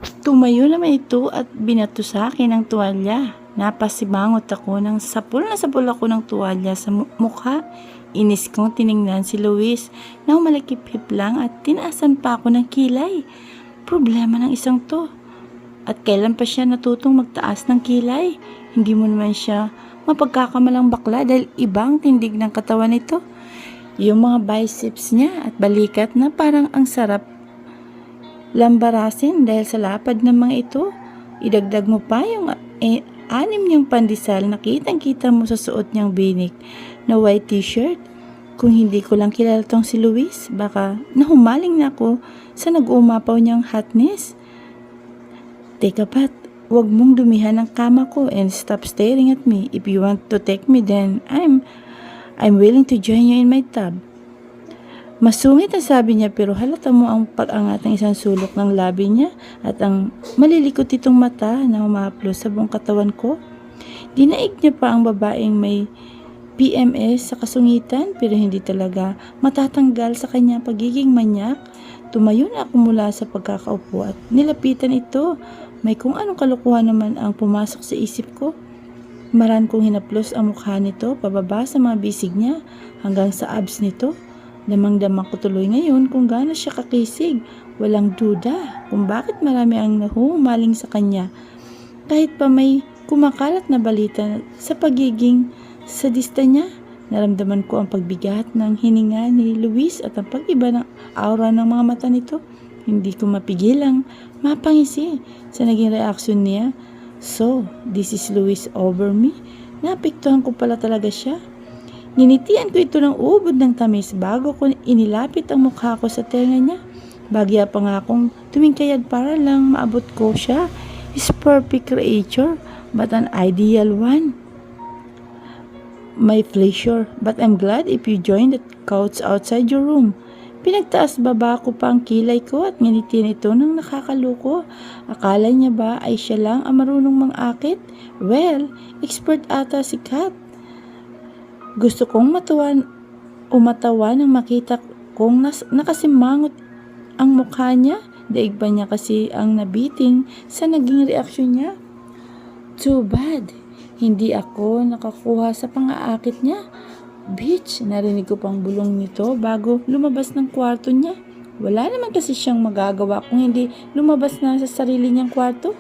Tumayo naman ito at binato sa akin ang tuwalya. Napasimangot ako ng sapul na sapul ako ng tuwalya sa mukha. Inis kong tiningnan si Luis na umalakip-hip lang at tinaasan pa ako ng kilay. Problema ng isang to. At kailan pa siya natutong magtaas ng kilay? Hindi mo naman siya mapagkakamalang bakla dahil ibang tindig ng katawan nito. Yung mga biceps niya at balikat na parang ang sarap lambarasin dahil sa lapad ng mga ito. Idagdag mo pa yung anim niyang pandesal na kitang-kita mo sa suot niyang binik na white t-shirt. Kung hindi ko lang kilala tong si Luis, baka nahumaling na ako sa nag-uumapaw niyang hotness. Teka Pat, huwag mong dumihan ang kama ko and stop staring at me. If you want to take me, then I'm willing to join you in my tub. Masungit ang sabi niya pero halata mo ang pag-angat ng isang sulok ng labi niya at ang malilikot itong mata na humaplos sa buong katawan ko. Dinaig niya pa ang babaeng may PMS sa kasungitan pero hindi talaga matatanggal sa kanya pagiging manyak. Tumayo na ako mula sa pagkakaupo at nilapitan ito. May kung anong kalokohan naman ang pumasok sa isip ko. Maran kong hinaplos ang mukha nito pababa sa mga bisig niya hanggang sa abs nito. Damang-dama ko tuloy ngayon kung gaano siya kakisig. Walang duda kung bakit marami ang nahuhumaling sa kanya. Kahit pa may kumakalat na balita sa pagiging sadista niya, naramdaman ko ang pagbigat ng hininga ni Luis at ang pag-iba ng aura ng mga mata nito. Hindi ko mapigilang mapangisi sa naging reaksyon niya. So, this is Luis over me? Naapektuhan ko pala talaga siya. Ninitian ko ito ng ubod ng tamis bago ko inilapit ang mukha ko sa tenga niya. Bagya pa nga akong tumingkayad para lang maabot ko siya. Is perfect creature, but an ideal one. My pleasure, but I'm glad if you join the couch outside your room. Pinagtaas baba ko pa ang kilay ko at nginitian ito ng nakakaloko. Akala niya ba ay siya lang ang marunong mang-akit? Well, expert ata si Kat. Gusto kong umatawa nang makita kong nakasimangot ang mukha niya. Daig pa niya kasi ang nabiting sa naging reaksyon niya. Too bad, hindi ako nakakuha sa pang-aakit niya. Bitch, narinig ko pang bulong nito bago lumabas ng kwarto niya. Wala naman kasi siyang magagawa kung hindi lumabas na sa sarili niyang kwarto.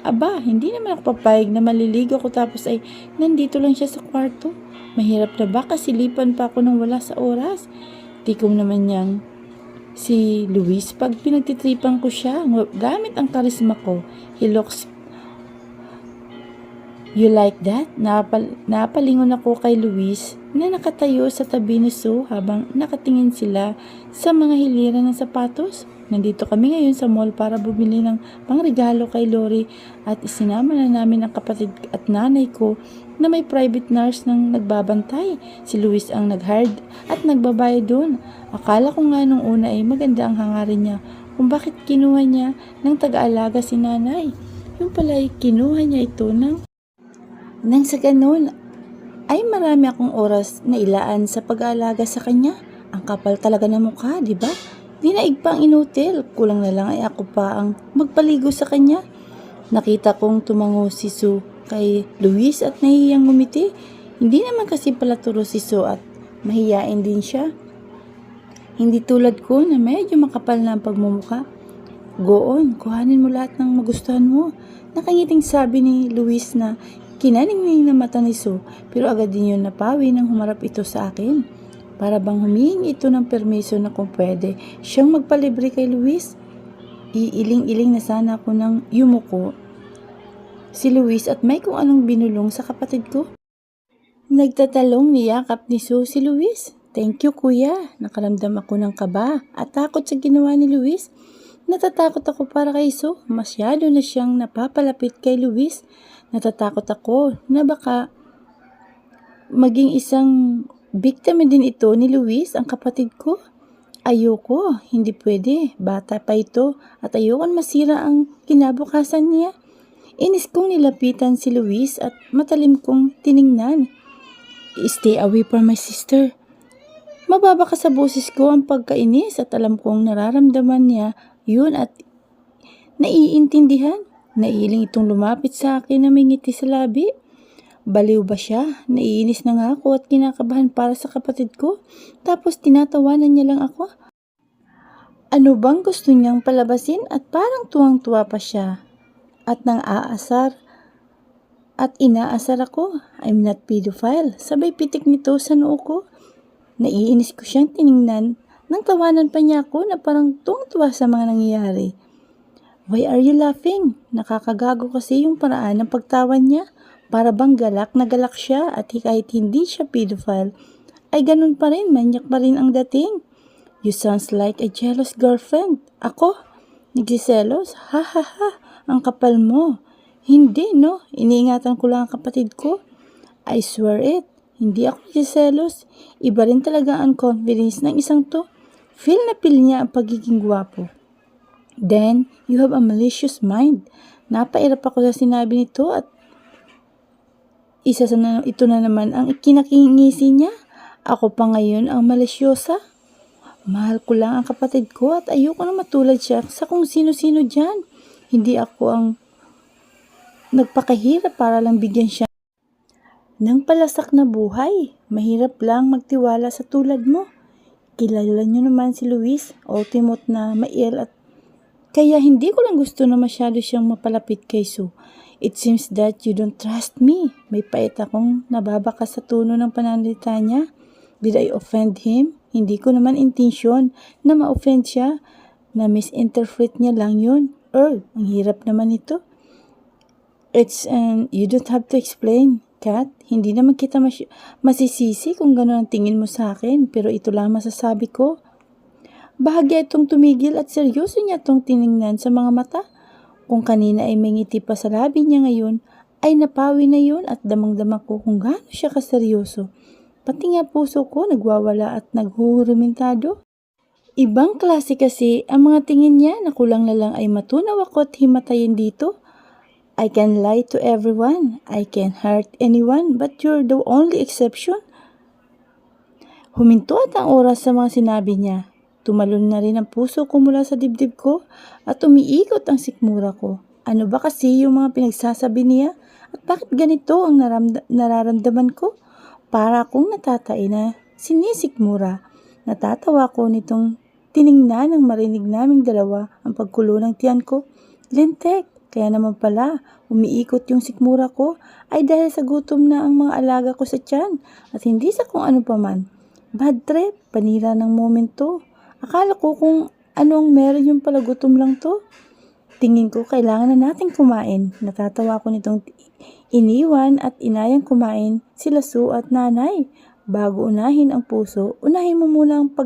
Aba, hindi naman ako papayag na maliligo ko tapos ay nandito lang siya sa kwarto. Mahirap na ba kasilipan pa ako nang wala sa oras? Tikom naman niyang si Luis pag pinagtitripan ko siya gamit ang karisma ko. He looks. You like that? Napalingon ako kay Luis na nakatayo sa tabi ni Sue habang nakatingin sila sa mga hiliran ng sapatos. Nandito kami ngayon sa mall para bumili ng pangregalo kay Lori at isinama na namin ang kapatid at nanay ko na may private nurse nang nagbabantay. Si Luis ang nag-hard at nagbabayad doon. Akala ko nga nung una ay maganda ang hangarin niya kung bakit kinuha niya ng taga-alaga si nanay. Yung pala ay kinuha niya ito nang sa ganun ay marami akong oras na ilaan sa pag-aalaga sa kanya. Ang kapal talaga ng mukha, di ba? Dinaig pa ang inutil. Kulang na lang ay ako pa ang magpaligo sa kanya. Nakita kong tumango si Sue kay Luis at nahihiyang ngumiti. Hindi naman kasi palaturo si Sue at mahiyain din siya. Hindi tulad ko na medyo makapal na ang pagmumukha. Go on, kuhanin mo lahat ng magustuhan mo. Nakangiting sabi ni Luis na kinaningning na mata ni Sue pero agad din yun napawi nang humarap ito sa akin. Para bang humihingi ito ng permiso na kung pwede siyang magpalibre kay Luis. Iiling-iling na sana ako ng yumuko si Luis at may kung anong binulong sa kapatid ko. Nagtatalong niyakap ni Sue si Luis. Thank you kuya. Nakaramdam ako ng kaba at takot sa ginawa ni Luis. Natatakot ako para kay Sue. Masyado na siyang napapalapit kay Luis. Natatakot ako na baka maging isang biktima din ito ni Luis, ang kapatid ko. Ayoko, hindi pwede. Bata pa ito at ayokon masira ang kinabukasan niya. Inis kong nilapitan si Luis at matalim kong tiningnan. Stay away from my sister. Mababa ka sa boses ko ang pagkainis at alam kong nararamdaman niya yun at naiintindihan. Naiiling itong lumapit sa akin na may ngiti sa labi. Baliw ba siya? Naiinis na nga ako at kinakabahan para sa kapatid ko. Tapos tinatawanan niya lang ako. Ano bang gusto niyang palabasin at parang tuwang-tuwa pa siya. At nang aasar at inaasar ako. I'm not pedophile. Sabay pitik nito sa noo ko. Naiinis ko siyang tiningnan. Nang tawanan pa niya ako na parang tuwang-tuwa sa mga nangyayari. Why are you laughing? Nakakagago kasi yung paraan ng pagtawan niya. Para bang galak na galak siya at kahit hindi siya pedophile, ay ganun pa rin, manyak pa rin ang dating. You sounds like a jealous girlfriend. Ako? Nagsiselos? Ha ha ha, ang kapal mo. Hindi no, iniingatan ko lang ang kapatid ko. I swear it, hindi ako nagsiselos. Iba rin talaga ang confidence ng isang to. Feel na feel niya ang pagiging gwapo. Then, you have a malicious mind. Napairap ako sa sinabi nito at ito na naman ang kinakingisi niya. Ako pa ngayon ang malisyosa. Mahal ko lang ang kapatid ko at ayoko na matulad siya sa kung sino-sino dyan. Hindi ako ang nagpakahirap para lang bigyan siya ng palasak na buhay. Mahirap lang magtiwala sa tulad mo. Kilala niyo naman si Luis, ultimate na maiel at kaya hindi ko lang gusto na masyado siyang mapalapit kay Sue. It seems that you don't trust me. May pait akong nababakas sa tono ng pananalita niya. Did I offend him? Hindi ko naman intensyon na ma-offend siya. Na misinterpret niya lang yun. Ang hirap naman ito. You don't have to explain, Kat. Hindi naman kita masisisi kung gano'n ang tingin mo sa akin. Pero ito lang masasabi ko. Bahagya itong tumigil at seryoso niya itong tiningnan sa mga mata. Kung kanina ay may ngiti pa sa labi niya ngayon, ay napawi na yun at damang-dama ko kung gaano siya kaseryoso. Pati nga puso ko nagwawala at naghuhurumintado. Ibang klase kasi ang mga tingin niya na kulang na lang ay matunaw ako at himatayin dito. I can lie to everyone. I can hurt anyone but you're the only exception. Huminto at ang oras sa mga sinabi niya. Tumalon na rin ang puso ko mula sa dibdib ko at umiikot ang sikmura ko. Ano ba kasi yung mga pinagsasabi niya? At bakit ganito ang nararamdaman ko? Para akong natatay na sinisikmura. Natatawa ko nitong tiningnan ng marinig naming dalawa ang pagkulo ng tiyan ko. Lintek, kaya naman pala umiikot yung sikmura ko ay dahil sa gutom na ang mga alaga ko sa tiyan at hindi sa kung ano paman. Bad trip, panira ng momento. Akala ko kung anong meron yung pala gutom lang to. Tingin ko kailangan na natin kumain. Natatawa ko nitong iniwan at inayang kumain sila Sue at nanay. Bago unahin ang puso, unahin mo muna ang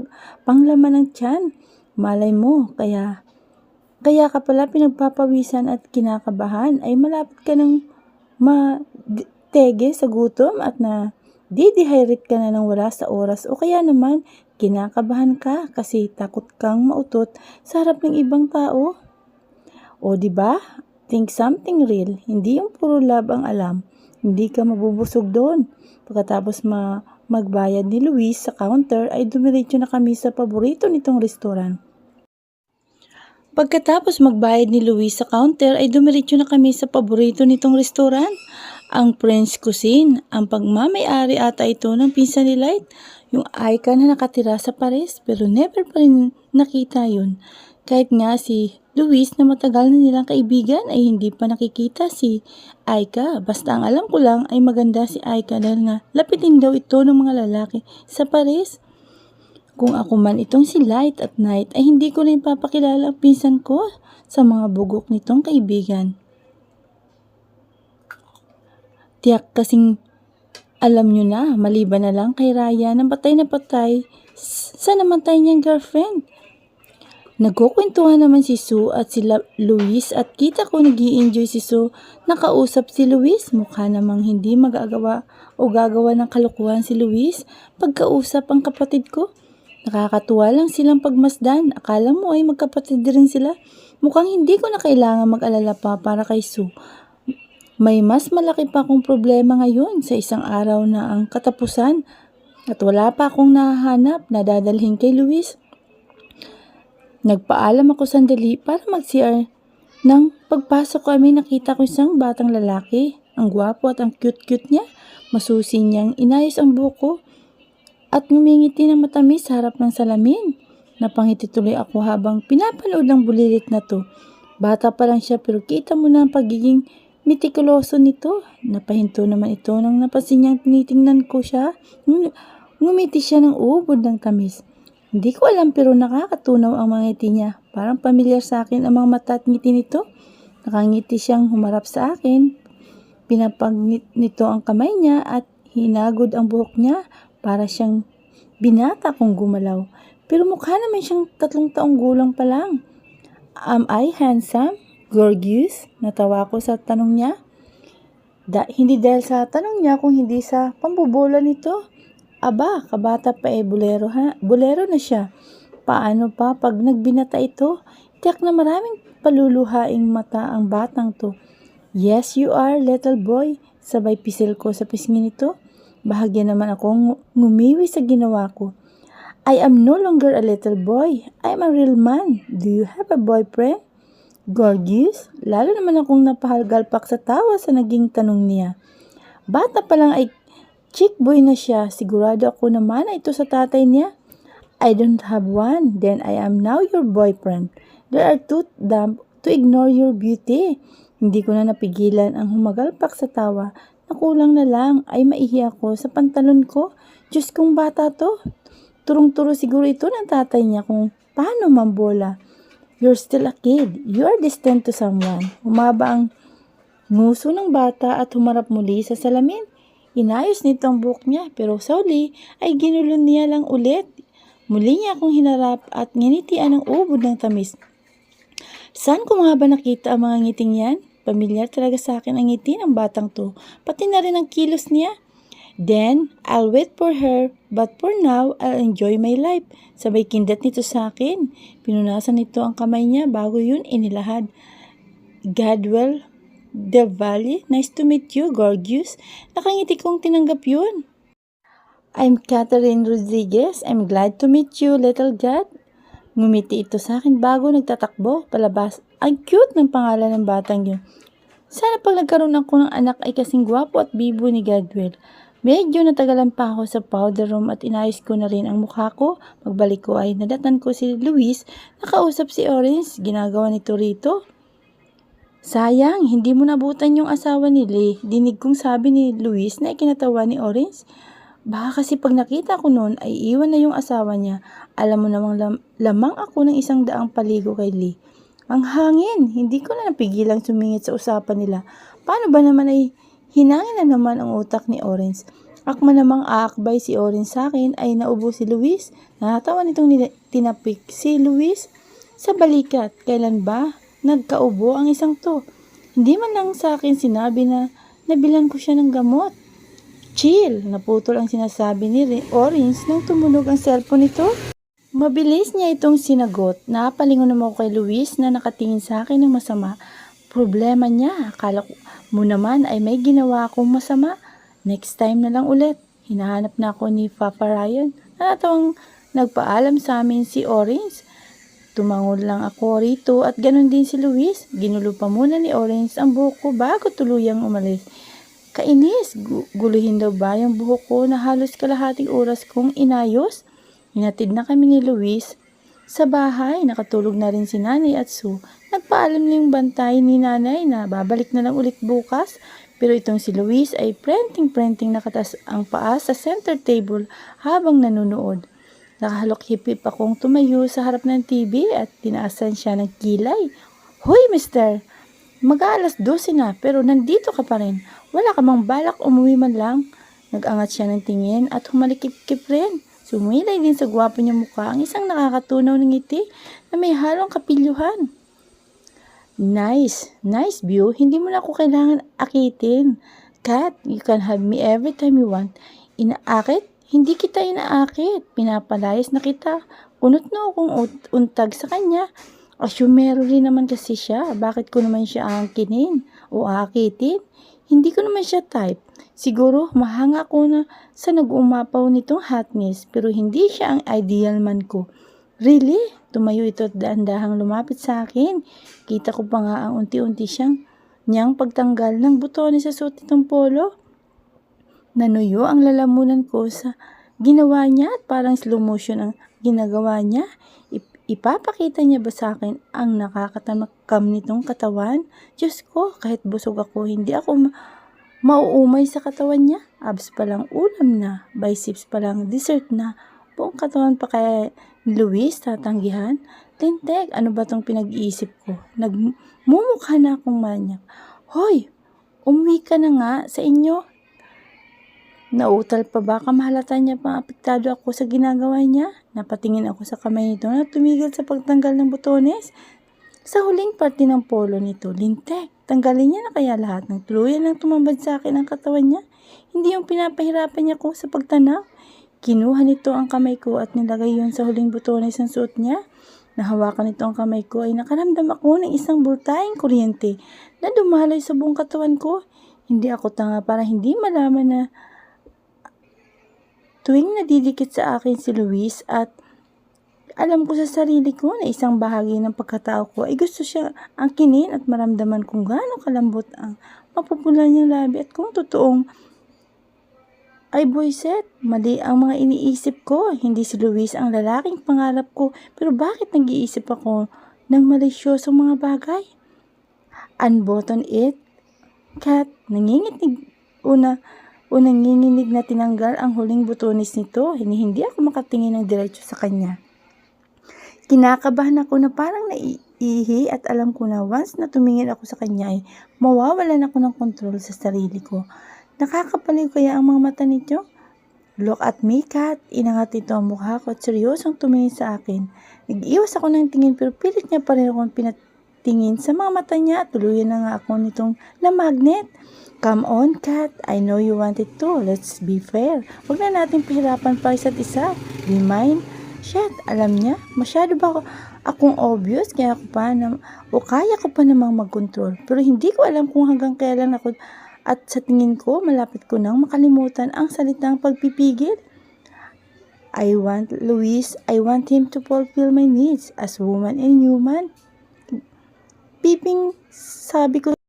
panglaman ng tiyan. Malay mo, kaya ka pala pinagpapawisan at kinakabahan ay malapit ka ng matege sa gutom at na didehydrate ka na ng wala sa oras o kaya naman kinakabahan ka kasi takot kang mautot sa harap ng ibang tao. O diba? Think something real. Hindi yung puro love ang alam. Hindi ka mabubusog doon. Pagkatapos magbayad ni Luis sa counter ay dumiretso na kami sa paborito nitong restaurant. Ang French cuisine. Ang pagmamayari ata ito ng pinsan ni Light. Yung Aika na nakatira sa Paris pero never pa rin nakita yun. Kahit nga si Luis na matagal na nilang kaibigan ay hindi pa nakikita si Aika. Basta ang alam ko lang ay maganda si Aika dahil nga lapitin daw ito ng mga lalaki sa Paris. Kung ako man itong si Light at Night ay hindi ko rin papakilala ang pinsan ko sa mga bugok nitong kaibigan. Tiyak kasing alam nyo na, maliban na lang kay Raya na patay sa namatay niyang girlfriend. Nagkukwentuhan naman si Sue at si Luis at kita ko nag-i-enjoy si Sue. Nakausap si Luis, mukha namang hindi magagawa o gagawa ng kalukuhan si Luis pagkausap ang kapatid ko. Nakakatuwa lang silang pagmasdan. Akala mo ay magkapatid rin sila. Mukhang hindi ko na kailangan mag-alala pa para kay Sue. May mas malaki pa akong problema ngayon sa isang araw na ang katapusan at wala pa akong nahahanap na dadalhin kay Luis. Nagpaalam ako sandali para mag-CR Nang pagpasok ko ay may nakita ko isang batang lalaki. Ang gwapo at ang cute-cute niya. Masusi niyang inayos ang buhok ko at ngumingiti ng matamis sa harap ng salamin. Napangiti tuloy ako habang pinapanood ng bulilit na to. Bata pa lang siya pero kita mo na ang pagiging mitikuloso nito. Napahinto naman ito nang napansin niyang tinitingnan ko siya. Ngumiti siya ng ubod ng tamis. Hindi ko alam pero nakakatunaw ang mga ngiti niya. Parang pamilyar sa akin ang mga mata at ngiti nito. Nakangiti siyang humarap sa akin. Pinapagit nito ang kamay niya at hinagod ang buhok niya para siyang binata kung gumalaw. Pero mukha naman siyang 3 taong gulang pa lang. Am I handsome? Gorgeous? Natawa ko sa tanong niya. Hindi dahil sa tanong niya kung hindi sa pambobola nito. Aba, kabata pa bolero ha? Bolero na siya. Paano pa pag nagbinata ito? Tiyak na maraming paluluhaing mata ang batang to. Yes, you are, little boy. Sabay pisil ko sa pisngi nito. Bahagya naman akong ngumiwi sa ginawa ko. I am no longer a little boy. I am a real man. Do you have a boyfriend? Gorgeous? Lalo naman akong napahalgalpak sa tawa sa naging tanong niya. Bata pa lang ay chick boy na siya. Sigurado ako naman na ito sa tatay niya. I don't have one. Then I am now your boyfriend. There are too dumb to ignore your beauty. Hindi ko na napigilan ang humagalpak sa tawa. Nakulang na lang ay maihi ako sa pantalon ko. Diyos kong bata to. Turong-turo siguro ito ng tatay niya kung paano mambola. You're still a kid. You are destined to someone. Humaba ang nguso ng bata at humarap muli sa salamin. Inayos nito ang buhok niya pero sa uli ay ginulo niya lang ulit. Muli niya akong hinarap at nginitian ang ubod ng tamis. Saan ko nga ba nakita ang mga ngiting yan? Pamilyar talaga sa akin ang ngiti ng batang to, pati na rin ang kilos niya. Then, I'll wait for her, but for now, I'll enjoy my life. Sabay kindat nito sa akin. Pinunasan nito ang kamay niya bago yun inilahad. Gadwell Del Valle, nice to meet you, gorgeous. Nakangiti kong tinanggap yun. I'm Catherine Rodriguez. I'm glad to meet you, little God. Ngumiti ito sa akin bago nagtatakbo palabas. Ang cute ng pangalan ng batang yun. Sana pag nagkaroon ako ng anak ay kasing gwapo at bibo ni Gadwell. Medyo natagalan pa ako sa powder room at inayos ko na rin ang mukha ko. Pagbalik ko ay nadatan ko si Luis. Nakausap si Orange. Ginagawa nito rito. Sayang, hindi mo nabutan yung asawa ni Lee. Dinig kong sabi ni Luis na ikinatawa ni Orange. Baka kasi pag nakita ko noon ay iwan na yung asawa niya. Alam mo namang lamang ako ng 100 paligo kay Lee. Ang hangin, hindi ko na napigilang sumingit sa usapan nila. Paano ba naman ay hinangin na naman ang utak ni Orange? Akma namang aakbay si Orange sa akin ay naubo si Luis. Natawa nitong tinapik si Luis sa balikat. Kailan ba nagkaubo ang isang to? Hindi man lang sa akin sinabi na nabilan ko siya ng gamot. Chill, naputol ang sinasabi ni Orange nang tumunog ang cellphone nito. Mabilis niya itong sinagot. Napalingon naman ako kay Luis na nakatingin sa akin ng masama. Problema niya, akala mo naman ay may ginawa akong masama. Next time na lang ulit. Hinahanap na ako ni Papa Ryan. Natawang nagpaalam sa amin si Orange. Tumangod lang ako rito at ganun din si Luis. Ginulo pa muna ni Orange ang buhok ko bago tuluyang umalis. Kainis, guluhin daw ba yung buhok ko na halos kalahating oras kong inayos? Hinatid na kami ni Luis sa bahay. Nakatulog na rin si Nanay at Sue. Nagpaalam na yung bantay ni Nanay na babalik na lang ulit bukas. Pero itong si Luis ay prenting nakatas ang paa sa center table habang nanonood. Nakahalok hip-hip akong tumayo sa harap ng TV at tinaasan siya ng kilay. Hoy, mister! Mag-aalas 12 na pero nandito ka pa rin. Wala ka mang balak umuwi man lang. Nag-angat siya ng tingin at humalikip-kip rin. Sumilay din sa gwapo niya mukha ang isang nakakatunaw ng ngiti na may halong kapilyuhan. Nice view. Hindi mo na ako kailangan akitin. Kat, you can have me every time you want. Inaakit? Hindi kita inaakit. Pinapalayas na kita. Kunot na akong untag sa kanya. Asyumero rin naman kasi siya. Bakit ko naman siya angkinin o akitin? Hindi ko naman siya type. Siguro mahanga ko na sa nag-umapaw nitong hotness pero hindi siya ang ideal man ko. Really? Tumayo ito at dahan-dahang lumapit sa akin. Kita ko pa nga ang unti-unti niyang pagtanggal ng butones sa suot nitong polo. Nanuyo ang lalamunan ko sa ginawa niya at parang slow motion ang ginagawa niya. Ipapakita niya ba sa akin ang nakakatamkam nitong katawan? Diyos ko, kahit busog ako, hindi ako mauumay sa katawan niya. Abs pa lang ulam na, biceps pa lang dessert na, buong katawan pa kaya ni Luis tatanggihan. Lintek, ano ba tong pinag-iisip ko? Nagmumukha na akong manyak. Hoy, umuwi ka na nga sa inyo. Nautal pa ba? Kamahalata niya pang apektado ako sa ginagawa niya. Napatingin ako sa kamay nito na tumigil sa pagtanggal ng butones. Sa huling parte ng polo nito, lintek. Tanggalin niya na kaya lahat ng tuluyan ng tumambad sa akin ang katawan niya. Hindi yung pinapahirapan niya ko sa pagtanaw. Kinuha nito ang kamay ko at nilagay yun sa huling butones ng suot niya. Nahawakan nito ang kamay ko ay nakaramdam ako ng isang bultahing kuryente na dumalay sa buong katawan ko. Hindi ako tanga para hindi malaman na tuwing nadidikit sa akin si Luis at alam ko sa sarili ko na isang bahagi ng pagkatao ko ay gusto siya angkinin at maramdaman kung gaano kalambot ang mapupula niyang labi at kung totoong ay boyset, mali ang mga iniisip ko. Hindi si Luis ang lalaking pangarap ko, pero bakit nag-iisip ako ng malisyosong mga bagay? Unbutton it, Kat, nanginginig na tinanggal ang huling butones nito. Hindi ako makatingin ng diretso sa kanya. Kinakabahan ako na parang naiihi at alam ko na once na tumingin ako sa kanya ay mawawalan ako ng kontrol sa sarili ko. Nakakapaliw kaya ang mga mata nito? Look at me, Kat. Inangat nito ang mukha ko at seryosong tumingin sa akin. Nag-iwas ako ng tingin pero pilit niya pa rin akong pinatingin sa mga mata niya at tuluyan na nga ako nitong na magnet. Come on, Kat. I know you wanted to. Let's be fair. Huwag na natin pahirapan pa isa't isa. Be mine. Shit, alam niya. Masyado ba akong obvious? Kaya ko pa namang mag-control. Pero hindi ko alam kung hanggang kailan ako at sa tingin ko, malapit ko nang makalimutan ang salitang pagpipigil. I want Luis. I want him to fulfill my needs as woman and human. Piping, sabi ko